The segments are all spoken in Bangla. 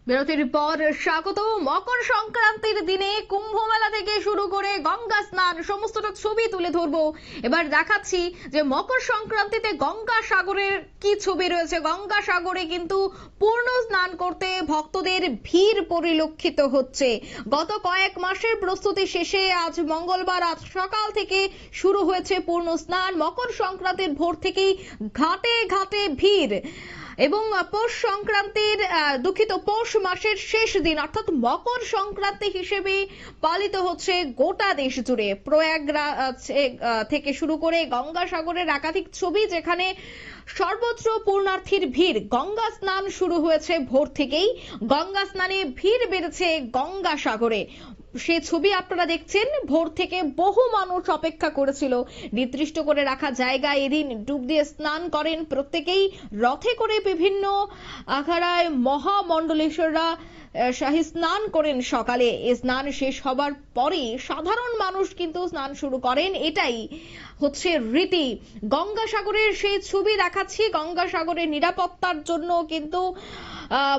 বিরতির পর স্বাগত। মকর সংক্রান্তির দিনে কুম্ভ মেলা থেকে শুরু করে গঙ্গা স্নান সমস্তটা ছবি তুলে ধরবো। এবার দেখাচ্ছি যে মকর সংক্রান্তিতে গঙ্গা সাগরের কি ছবি রয়েছে। গঙ্গা সাগরে কিন্তু পূর্ণ স্নান করতে ভক্তদের ভিড় পরিলক্ষিত হচ্ছে। গত কয়েক মাসের প্রস্তুতি শেষে আজ মঙ্গলবার আজ সকাল থেকে শুরু হয়েছে পূর্ণ স্নান। মকর সংক্রান্তির ভোর থেকেই ঘাটে ঘাটে ভিড় এবং পৌষ সংক্রান্তির পৌষ মাসের শেষ দিন অর্থাৎ মকর সংক্রান্তি হিসেবে পালিত হচ্ছে গোটা দেশ জুড়ে। প্রয়াগরাজ থেকে শুরু করে গঙ্গাসাগরের একাধিক ছবি যেখানে সর্বত্র পূর্ণার্থীর ভিড়। গঙ্গা স্নান শুরু হয়েছে ভোর থেকেই। গঙ্গা স্নানে ভিড় বেড়েছে গঙ্গাসাগরে। সে ছবি আপনারা দেখছেন। ভোর থেকে বহু মানুষ অপেক্ষা করেছিল নির্দিষ্ট করে রাখা জায়গায়। এদিন ডুব দিয়ে স্নান করেন প্রত্যেকেই। রথে করে বিভিন্ন আখাড়ায় মহামণ্ডলেশ্বররা শাহী স্নান করেন সকালে। এই স্নান শেষ হবার পরে সাধারণ মানুষ কিন্তু স্নান শুরু করেন। এটাই হচ্ছে রীতি। গঙ্গাসাগরের সেই ছবি দেখাচ্ছি। গঙ্গাসাগরের নিরাপত্তার জন্য কিন্তু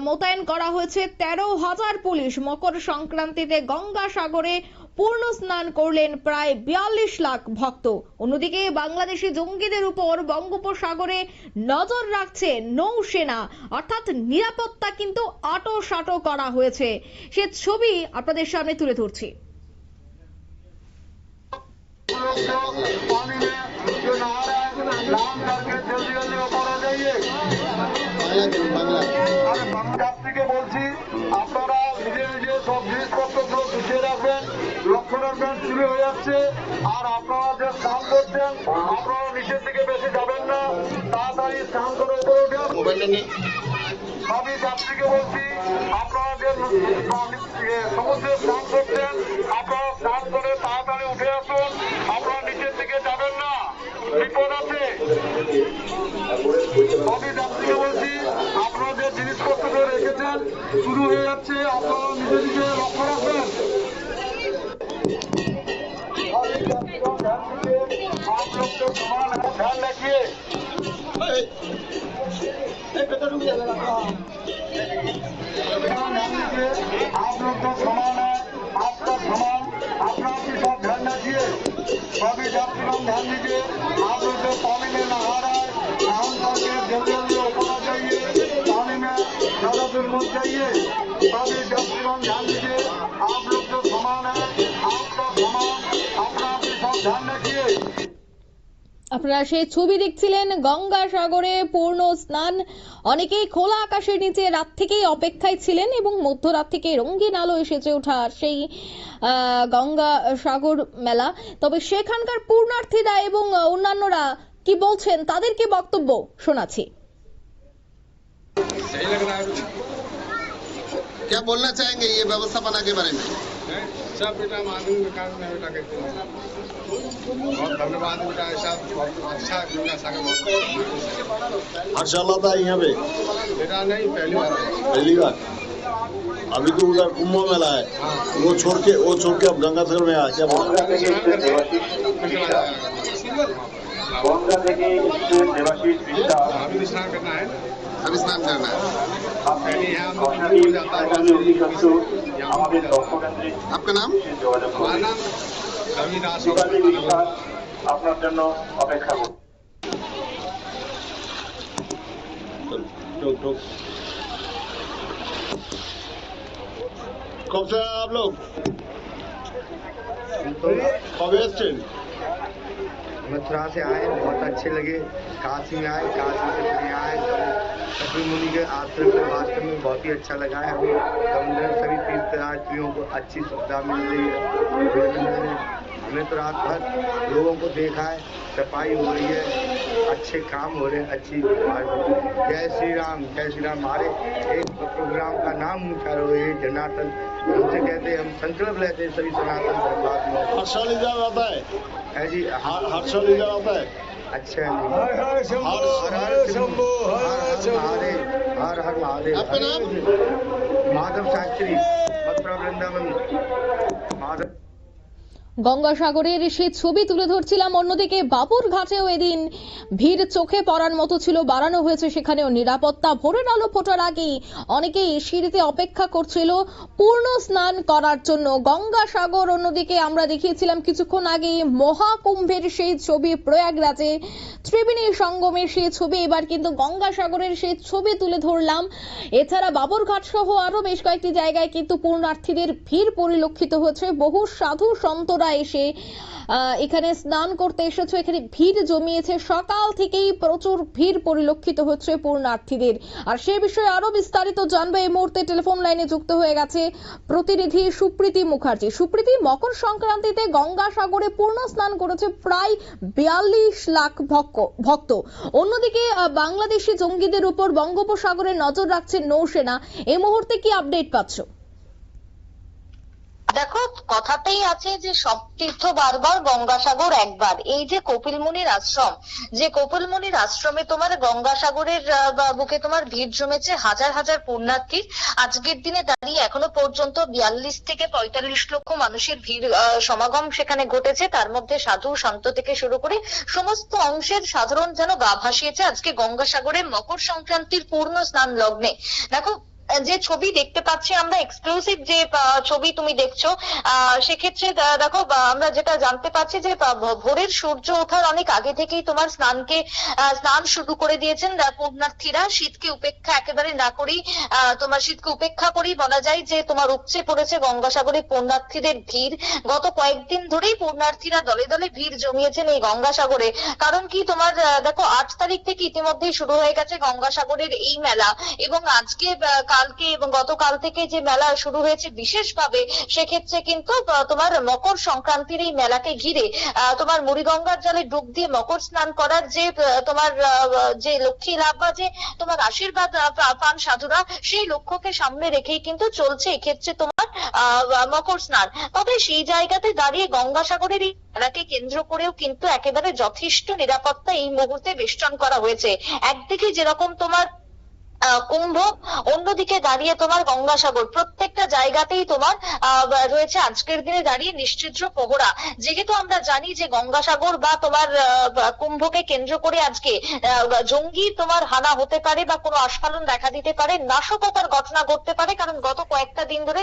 মোতায়েন করা হয়েছে 13,000 পুলিশ। মকর সংক্রান্তিতে গঙ্গাসাগরে পূর্ণ স্নান করলেন প্রায় 42 লাখ ভক্ত। অন্যদিকে বাংলাদেশি জঙ্গিদের উপর বঙ্গোপসাগরে নজর রাখছে নৌসেনা, অর্থাৎ নিরাপত্তা কিন্তু আঁটোসাঁটো করা হয়েছে। সে ছবি আপনাদের সামনে তুলে ধরছি। যাত্রীকে বলছি আপনারা নিজে নিজে সব জিনিসপত্রগুলো গুছিয়ে রাখবেন। লক্ষ্য রাখবেন শুরু হয়ে যাচ্ছে। আর আপনারা যে স্নান করছেন আপনারা নিচের দিকে বেশি যাবেন না, তাড়াতাড়ি স্নান করে উপরে উঠে সবই যাত্রীকে বলছি আপনারা যে সমুদ্রে স্নান করছেন আপনারা স্নান করে তাড়াতাড়ি উঠে আসুন। আপনারা নিচের দিকে যাবেন না, বিপদ আছে। সবই যাত্রীকে বলছি আপনারা যে জিনিসপত্রগুলো রেখেছেন শুরু হয়ে যাচ্ছে, আপনারা নিজের দিকে লক্ষ্য রাখবেন। आप लोग तो समान है, ध्यान रखिए। आप लोग तो समान है, आपका समान अपना भी सब ध्यान रखिए। सभी यात्रीगण ध्यान दीजिए। आप लोग जो पानी में नहा रहा है स्नान करके जल्दी जल्दी ऊपर आ जाइए, पानी में ज्यादा दूर मत जाइए। सभी यात्रीगण ध्यान दीजिए। आप लोग जो समान है आपका समान अपना भी सब ध्यान रखिए। আপনারা সেই ছবি দেখছিলেন। গঙ্গাসাগরে পূর্ণ স্নান। অনেকেই খোলা আকাশের নিচে রাত থেকেই অপেক্ষায় ছিলেন এবং মধ্যরাত থেকে রঙিন আলোয় সেজে ওঠা সেই গঙ্গাসাগর মেলা। তবে সেখানকার পূর্ণার্থীরা এবং অন্যান্যরা কি বলছেন তাদের কি বক্তব্য শোনাচ্ছি। क्या बोलना चाहेंगे ये व्यवस्थापना के बारे में? सब बेटा आदमी विकास में बेटा कहते हैं बहुत धन्यवाद बेटा। ऐसा अच्छा गंगा सागर हर्षाला था यहाँ पे बेटा नहीं पहली बार पहली बार। अभी तो उधर कुंभ मेला है, वो छोड़ के अब गंगा सागर में आया। क्या बोला? अभी स्नान करना है। अभी स्नान करना है। आपका नाम? हमारा नाम रविदास। আপনার জন্য অপেক্ষা করছি। कब से आए आप लोग? कब एस्टेन? मथुरा से आए, बहुत अच्छे लगे। काशी में आए, काशी से फिर यहाँ आए। कपिल मुनि के आश्रम में वास्तव में बहुत ही अच्छा लगा है। हमें समुद्र सभी तीर्थयात्रियों को अच्छी सुविधा मिल रही है। हमने तो रात भर लोगों को देखा है, सफाई हो रही है, अच्छे काम हो रहे हैं, अच्छी। जय श्री राम, जय श्री राम। हमारे एक प्रोग्राम का नाम ऊंचा रहो, ये जनार्दन। हमसे कहते हैं, हम संकल्प लेते हैं सभी सनातन धर्मात्माओं। हर्षालीजा आता है जी, हर्षालीजा आता है। अच्छा है। हर हर शंभो, हर हर महादेव, हर हर महादेव। आपका नाम? माधव शास्त्री, मथुरा वृंदावन। माधव গঙ্গাসাগরের সেই ছবি তুলে ধরছিলাম। অন্যদিকে বাবুরঘাটেও এদিন ভিড় চোখে পড়ার মতো ছিল, বাড়ানো হয়েছে সেখানেও নিরাপত্তা। ভোরের আলো ফোটার আগেই অনেকেই সিঁড়িতে অপেক্ষা করছিল পূর্ণ স্নান করার জন্য। গঙ্গাসাগর অন্যদিকে আমরা দেখিয়েছিলাম কিছুক্ষণ আগে মহাকুম্ভের সেই ছবি, প্রয়াগরাজে ত্রিবেণী সঙ্গমের সেই ছবি। এবার কিন্তু গঙ্গাসাগরের সেই ছবি তুলে ধরলাম। এছাড়া বাবুরঘাট সহ আরো বেশ কয়েকটি জায়গায় কিন্তু পূর্ণার্থীদের ভিড় পরিলক্ষিত হচ্ছে। বহু সাধু সন্তরা এসে এখানে স্নান করতে এসেছে, এখানে ভিড় জমিয়েছে। সকাল থেকেই প্রচুর ভিড় পরিলক্ষিত হচ্ছে পূর্ণার্থীদের। আর সে বিষয়ে আরো বিস্তারিত জানবে এই মুহূর্তে টেলিফোন লাইনে যুক্ত হয়ে গেছে প্রতিনিধি সুপ্রীতি মুখার্জি। সুপ্রীতি, মকর সংক্রান্তিতে গঙ্গাসাগরে পূর্ণ স্নান করেছে প্রায় 42 লাখ ভক্ত। অন্যদিকে বাংলাদেশি জঙ্গিদের উপর বঙ্গোপসাগরে নজর রাখছে নৌসেনা। এই মুহূর্তে কি আপডেট পাচ্ছ? দেখো, কথাতেই আছে যে সব তীর্থ বারবার গঙ্গাসাগর একবার। এই যে কপিলমুনির আশ্রম, যে কপিলমুনির আশ্রমে তোমার গঙ্গাসাগরের বুকে তোমার ভিড় জমেছে হাজার হাজার পুণ্যার্থী। আজকের দিনে দাঁড়িয়ে এখনো পর্যন্ত 42 থেকে 45 লক্ষ মানুষের ভিড় সমাগম সেখানে ঘটেছে। তার মধ্যে সাধু সন্ত থেকে শুরু করে সমস্ত অংশের সাধারণ যেন গা ভাসিয়েছে আজকে গঙ্গাসাগরে মকর সংক্রান্তির পূর্ণ স্নান লগ্নে। দেখো, যে ছবি দেখতে পাচ্ছি আমরা, এক্সক্লুসিভ যে ছবি তুমি দেখছো, সেক্ষেত্রে দেখো আমরা যেটা জানতে পারছি যে ভোরের সূর্য ওঠার অনেক আগে থেকেই তোমার স্নান শুরু করে দিয়েছেন পুণ্যার্থীরা। শীতকে উপেক্ষা একেবারে না করেই তোমার শীতকে উপেক্ষা করেই বলা যায় যে তোমার উপচে পড়েছে গঙ্গাসাগরে পুণ্যার্থীদের ভিড়। গত কয়েকদিন ধরেই পুণ্যার্থীরা দলে দলে ভিড় জমিয়েছেন এই গঙ্গাসাগরে। কারণ কি, তোমার দেখো 8 তারিখ থেকে ইতিমধ্যেই শুরু হয়ে গেছে গঙ্গাসাগরের এই মেলা, এবং আজকে কালকে এবং গতকাল থেকে যে মেলা শুরু হয়েছে বিশেষভাবে, সেক্ষেত্রে কিন্তু তোমার মকর সংক্রান্তির এই মেলাকে ঘিরে তোমার মুড়িগঙ্গার জলে ডুব দিয়ে মকর স্নান করার যে তোমার যে লক্ষ্মী লাভ বা যে তোমার আশীর্বাদ পান সাধুরা, সেই লক্ষ্যকে সামনে রেখেই কিন্তু চলছে এক্ষেত্রে তোমার মকর স্নান। তবে সেই জায়গাতে দাঁড়িয়ে গঙ্গাসাগরের এই মেলাকে কেন্দ্র করেও কিন্তু একেবারে যথেষ্ট নিরাপত্তা এই মুহূর্তে বেষ্টন করা হয়েছে। একদিকে যেরকম তোমার কুম্ভ, অন্যদিকে দাঁড়িয়ে তোমার গঙ্গাসাগর, প্রত্যেকটা জায়গাতেই তোমার রয়েছে আজকের দিনে দাঁড়িয়ে নিশ্চিদ্র প্রহরা। যেহেতু আমরা জানি যে গঙ্গাসাগর বা তোমার কুম্ভকে কেন্দ্র করে আজকে জঙ্গি তোমার হানা হতে পারে বা কোনো আস্ফালন দেখা দিতে পারে, নাশকতার ঘটনা ঘটতে পারে। কারণ গত কয়েকটা দিন ধরে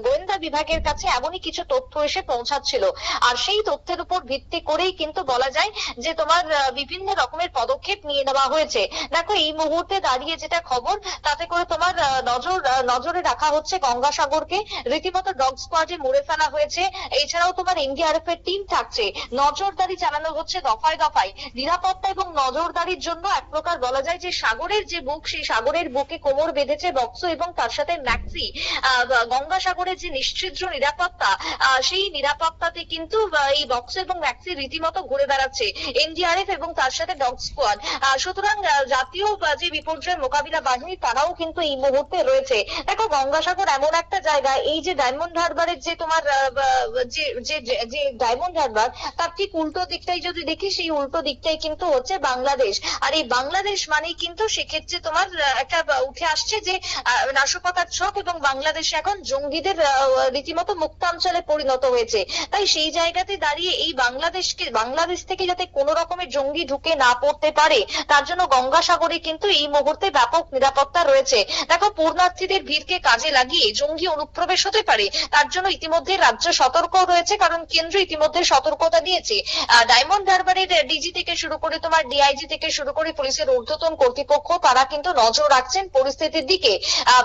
গোয়েন্দা বিভাগের কাছে এমনই কিছু তথ্য এসে পৌঁছাচ্ছিল, আর সেই তথ্যের উপর ভিত্তি করেই কিন্তু বলা যায় যে তোমার বিভিন্ন রকমের পদক্ষেপ নিয়ে নেওয়া হয়েছে। দেখো, এই মুহূর্তে দাঁড়িয়ে যেটা খবর, তাতে করে তোমার নজরে রাখা হচ্ছে গঙ্গাসাগরকে। রীতিমতো ডগ স্কোয়াডে মুড়ে ফেলা হয়েছে। এছাড়াও তোমার এনডিআরএফ এর টিম থাকছে। নজরদারি চালানো হচ্ছে দফায় দফায়। নিরাপত্তা এবং নজরদারির জন্য এক প্রকার বলা যায় যে সাগরের যে বুক, সেই সাগরের বুকে কোমর বেঁধেছে বক্স এবং তার সাথে ম্যাক্সি। গঙ্গাসাগরের যে নিশ্চিদ্র নিরাপত্তা, সেই নিরাপত্তাতে কিন্তু এই বক্স এবং ম্যাক্সি রীতিমতো ঘুরে বেড়াচ্ছে এনডিআরএফ এবং তার সাথে ডগ স্কোয়াড। সুতরাং জাতীয় যে বিপর্যয় মোকাবিলা বাহিনী, তারাও কিন্তু এই মুহূর্তে রয়েছে। দেখো, গঙ্গাসাগর এমন একটা জায়গা, এই যে ডায়মন্ড হারবারের যে তোমার যে ডায়মন্ড হারবার, তার ঠিক উল্টো দিকটাই যদি দেখি, সেই উল্টো দিকটাই কিন্তু হচ্ছে বাংলাদেশ। আর এই বাংলাদেশ মানেই কিন্তু সেক্ষেত্রে তোমার একটা উঠে আসছে যে নাশকতার ছক, এবং বাংলাদেশ এখন জঙ্গিদের রীতিমতো মুক্তাঞ্চলে পরিণত হয়েছে। তাই সেই জায়গাতে দাঁড়িয়ে এই বাংলাদেশ থেকে যাতে কোনো রকমের জঙ্গি ঢুকে না পড়তে পারে, তার জন্য গঙ্গাসাগরে কিন্তু এই মুহূর্তে ব্যাপক নিরাপত্তা রয়েছে। দেখো, পূর্ণার্থীদের ভিড়কে কাজে লাগিয়ে জঙ্গি অনুপ্রবেশ হতে পারে, তার জন্য ইতিমধ্যে রাজ্য সতর্ক রয়েছে। কারণ কেন্দ্র ইতিমধ্যে সতর্কতা দিয়েছে। ডায়মন্ড হারবারের ডিজি থেকে শুরু করে তোমার ডিআইজি থেকে শুরু করে পুলিশের ঊর্ধ্বতন কর্তৃপক্ষ, তারা কিন্তু নজর রাখছেন পরিস্থিতির দিকে।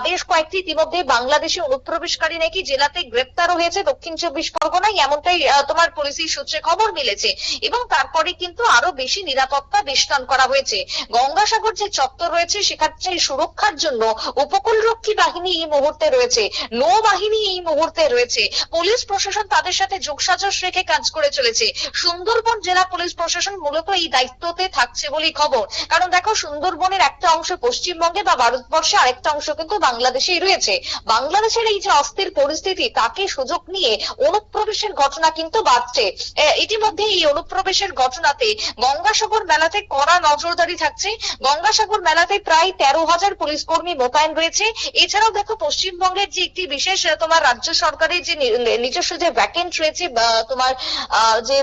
বেশ কয়েকটি ইতিমধ্যে বাংলাদেশি অনুপ্রবেশকারী নাকি জেলাতে গ্রেপ্তারও হয়েছে দক্ষিণ 24 পরগনায়, এমনটাই তোমার পুলিশের সূত্রে খবর মিলেছে। এবং তারপরে কিন্তু আরো বেশি নিরাপত্তা বেষ্টন করা হয়েছে। গঙ্গাসাগর যে চত্বর রয়েছে, সেখানে সুরক্ষার জন্য উপকূলরক্ষী বাহিনী এই মুহূর্তে রয়েছে, নৌবাহিনী এই মুহূর্তে রয়েছে, পুলিশ প্রশাসন তাদের সাথে যোগসাজশ রেখে কাজ করে চলেছে। সুন্দরবন জেলা পুলিশ প্রশাসন মূলত এই দায়িত্বতে থাকছে বলেই খবর। কারণ দেখো, সুন্দরবনের একটা অংশ পশ্চিমবঙ্গে বা ভারতবর্ষে, আরেকটা অংশ কিন্তু বাংলাদেশেই রয়েছে। বাংলাদেশের এই যে অস্থির পরিস্থিতি, তাকে সুযোগ নিয়ে অনুপ্রবেশের ঘটনা কিন্তু বাড়ছে। ইতিমধ্যে এই অনুপ্রবেশের ঘটনাতে গঙ্গাসাগর মেলাতে কড়া নজরদারি থাকছে। গঙ্গাসাগর মেলাতে প্রায় 13 2000 পুলিশ কর্মী মোতায়েন রয়েছে। এছাড়াও দেখো পশ্চিমবঙ্গের যে একটি বিশেষ তোমার রাজ্য সরকারের যে নিজস্ব যে ভ্যাকেন্ট রয়েছে তোমার যে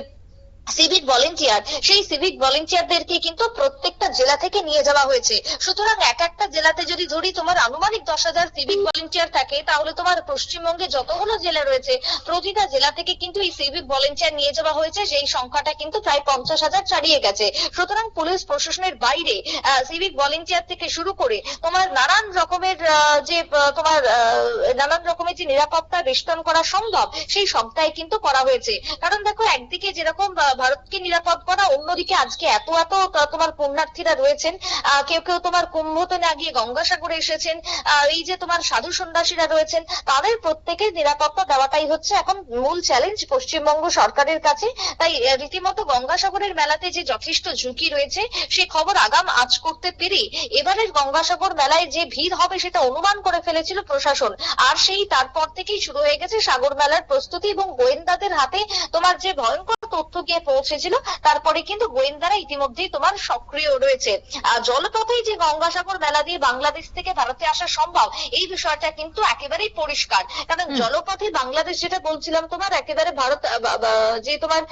সিভিক ভলেন্টিয়ার, সেই সিভিক ভলেন্টিয়ারদেরকে কিন্তু প্রত্যেকটা জেলা থেকে নিয়ে যাওয়া হয়েছে। সুতরাং এক একটা জেলাতে যদি ধরি তোমার আনুমানিক 10,000 সিভিক ভলেন্টিয়ার থাকে, তাহলে তোমার পশ্চিমবঙ্গে যতগুলো জেলা রয়েছে প্রতিটা জেলা থেকে কিন্তু এই সিভিক ভলেন্টিয়ার নিয়ে যাওয়া হয়েছে, সেই সংখ্যাটা কিন্তু প্রায় 50,000 ছাড়িয়ে গেছে। সুতরাং পুলিশ প্রশাসনের বাইরে সিভিক ভলেন্টিয়ার থেকে শুরু করে তোমার নানান রকমের যে নিরাপত্তা বেষ্টন করা সম্ভব, সেই সবটাই কিন্তু করা হয়েছে। কারণ দেখো, একদিকে যেরকম ভারতকে নিরাপদ করা, অন্যদিকে আজকে এত তোমার পুণ্যার্থীরা রয়েছেন, কেউ কেউ তোমার কুম্ভতে না গিয়ে গঙ্গাসাগরে এসেছেন, এই যে তোমার সাধু সন্ন্যাসীরা রয়েছেন, তাদের প্রত্যেকের নিরাপত্তা দেওয়াটাই হচ্ছে এখন মূল চ্যালেঞ্জ পশ্চিমবঙ্গ সরকারের কাছে। তাই রীতিমতো গঙ্গাসাগরের মেলাতে যে যথেষ্ট ঝুঁকি রয়েছে, সে খবর আগাম আজ করতে পেরে এবারের গঙ্গাসাগর মেলায় যে ভিড় হবে সেটা অনুমান করে ফেলেছিল প্রশাসন। আর সেই তারপর থেকেই শুরু হয়ে গেছে সাগর মেলার প্রস্তুতি, এবং গোয়েন্দাদের হাতে তোমার যে ভয়ঙ্কর তথ্য গিয়ে পৌঁছেছিল, তারপরে কিন্তু গোয়েন্দারা ইতিমধ্যেই তোমার সক্রিয় রয়েছে। জলপথেই যে গঙ্গাসাগর মেলা দিয়ে বাংলাদেশ থেকে ভারতে আসা সম্ভব, এই বিষয়টা কিন্তু একেবারেই পরিষ্কার। কারণ জলপথে বাংলাদেশ, যেটা বলছিলাম তোমার, একেবারে ভারত যে তোমার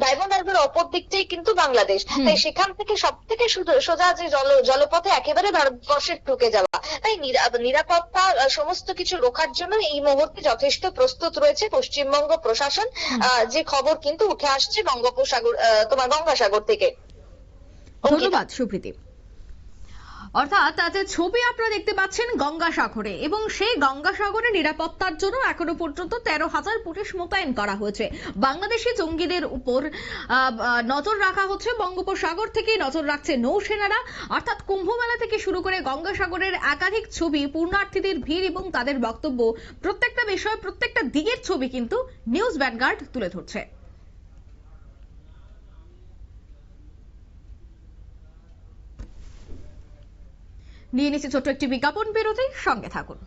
ডায়মন্ড হারবার অপর দিকটাই কিন্তু বাংলাদেশ। তাই সেখান থেকে সব থেকে সোজা যে জলপথে একেবারে ভারতবর্ষে ঢুকে যাওয়া। তাই নিরাপত্তা সমস্ত কিছু রোখার জন্য এই মুহূর্তে যথেষ্ট প্রস্তুত রয়েছে পশ্চিমবঙ্গ প্রশাসন, যে খবর কিন্তু উঠে আসছে তোমার গঙ্গাসাগর থেকে। ধন্যবাদ সুপ্রীতি। অর্থাৎ যে ছবি আপনারা দেখতে পাচ্ছেন গঙ্গাসাগরে, এবং সেই গঙ্গাসাগরে নিরাপত্তার জন্য এখনো পর্যন্ত 13,000 পুলিশ মোতায়েন করা হয়েছে। বাংলাদেশি জঙ্গিদের উপর নজর রাখা হচ্ছে, বঙ্গোপসাগর থেকে নজর রাখছে নৌসেনারা। অর্থাৎ কুম্ভ মেলা থেকে শুরু করে গঙ্গাসাগরের একাধিক ছবি, পূর্ণার্থীদের ভিড় এবং তাদের বক্তব্য, প্রত্যেকটা বিষয়, প্রত্যেকটা দিকের ছবি কিন্তু নিউজ ভ্যানগার্ড তুলে ধরছে। নিয়ে নিচ্ছে ছোট্ট একটি বিজ্ঞাপন বিরতি, সঙ্গে থাকুন।